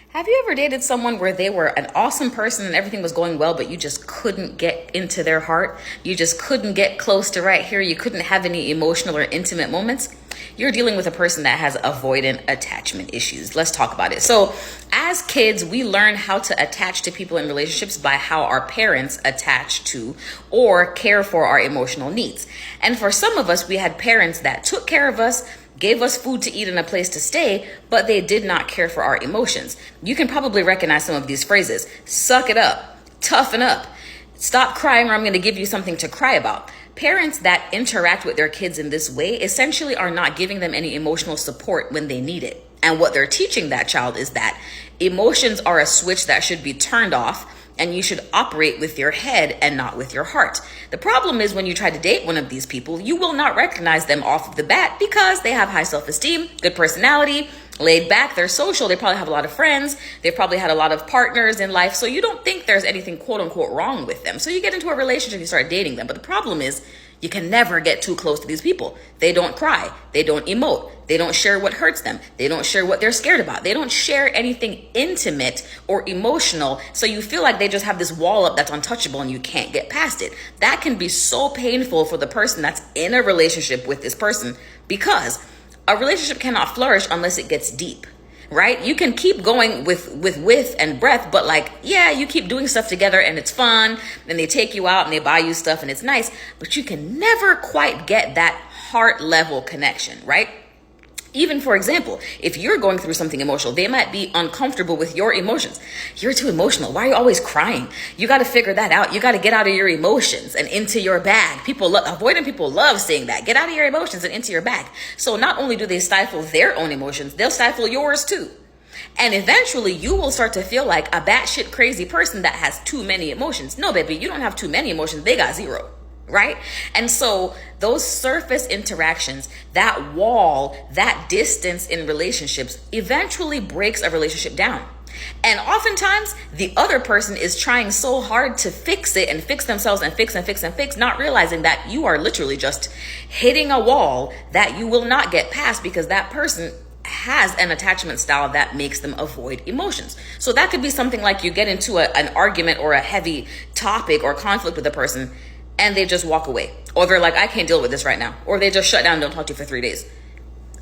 Have you ever dated someone where they were an awesome person and everything was going well, but you just couldn't get into their heart? You just couldn't get close to right here. You couldn't have any emotional or intimate moments? You're dealing with a person that has avoidant attachment issues. Let's talk about it. So, as kids, we learn how to attach to people in relationships by how our parents attach to or care for our emotional needs. And for some of us, we had parents that took care of us, gave us food to eat and a place to stay, but they did not care for our emotions. You can probably recognize some of these phrases. Suck it up, toughen up, stop crying or I'm going to give you something to cry about. Parents that interact with their kids in this way essentially are not giving them any emotional support when they need it. And what they're teaching that child is that emotions are a switch that should be turned off, and you should operate with your head and not with your heart. The problem is when you try to date one of these people, you will not recognize them off of the bat because they have high self-esteem, good personality, laid back, they're social, they probably have a lot of friends, they've probably had a lot of partners in life, so you don't think there's anything quote unquote wrong with them. So you get into a relationship, you start dating them, but the problem is you can never get too close to these people. They don't cry, they don't emote, they don't share what hurts them, they don't share what they're scared about, they don't share anything intimate or emotional, so you feel like they just have this wall up that's untouchable and you can't get past it. That can be so painful for the person that's in a relationship with this person, because a relationship cannot flourish unless it gets deep, right? You can keep going with and breath, but you keep doing stuff together and it's fun and they take you out and they buy you stuff and it's nice, but you can never quite get that heart level connection, right? Even for example, if you're going through something emotional, they might be uncomfortable with your emotions. You're too emotional. Why are you always crying? You got to figure that out. You got to get out of your emotions and into your bag. Avoidant people love saying that. Get out of your emotions and into your bag. So not only do they stifle their own emotions, they'll stifle yours too. And eventually you will start to feel like a batshit crazy person that has too many emotions. No, baby, you don't have too many emotions. They got zero. Right? And so those surface interactions, that wall, that distance in relationships eventually breaks a relationship down. And oftentimes the other person is trying so hard to fix it and fix themselves and fix, not realizing that you are literally just hitting a wall that you will not get past because that person has an attachment style that makes them avoid emotions. So that could be something like you get into an argument or a heavy topic or conflict with a person and they just walk away. Or they're like, I can't deal with this right now. Or they just shut down and don't talk to you for 3 days.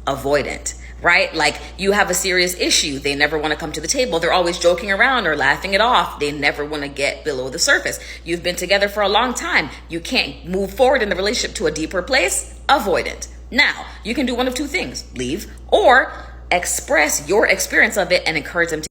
Avoidant, right? Like you have a serious issue. They never want to come to the table. They're always joking around or laughing it off. They never want to get below the surface. You've been together for a long time. You can't move forward in the relationship to a deeper place. Avoidant. Now, you can do one of two things. Leave or express your experience of it and encourage them to